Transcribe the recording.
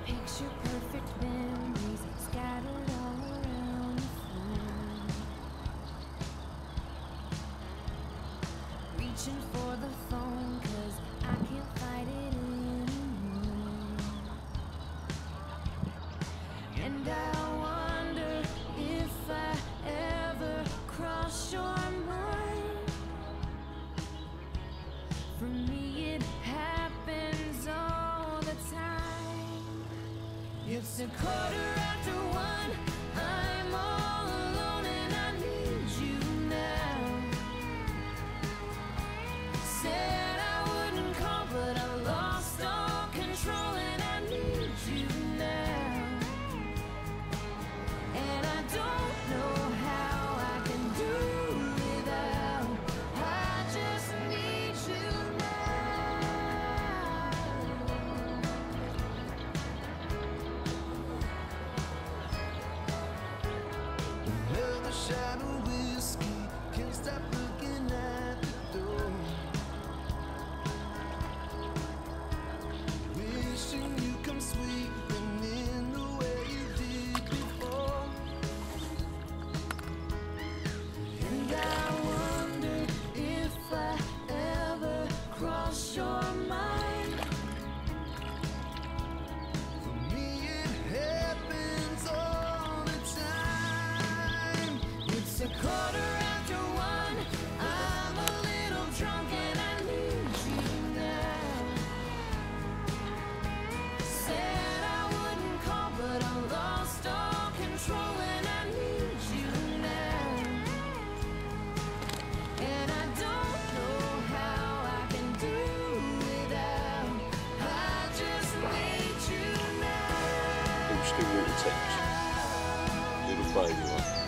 Picture perfect memories scattered all around the floor. Reaching for the phone 'cause I can't fight it anymore. And I wonder if I ever cross your mind. For me it happens all the time. It's 1:15. I'm all alone and I need you now. Said I wouldn't call, but I lost all control and I need you now. And I don't know how I can do without. I just need you now. Another shot of whiskey, can't stop looking at the door. Wishing you come sweeping in the way you did before. And I wonder if I ever cross your mind. For me it happens all the time. It's 1:15. I'm a little drunk and I need you now. Said I wouldn't call, but I lost all control and I need you now. And I don't know how I can do without. I just need you now. Little baby one.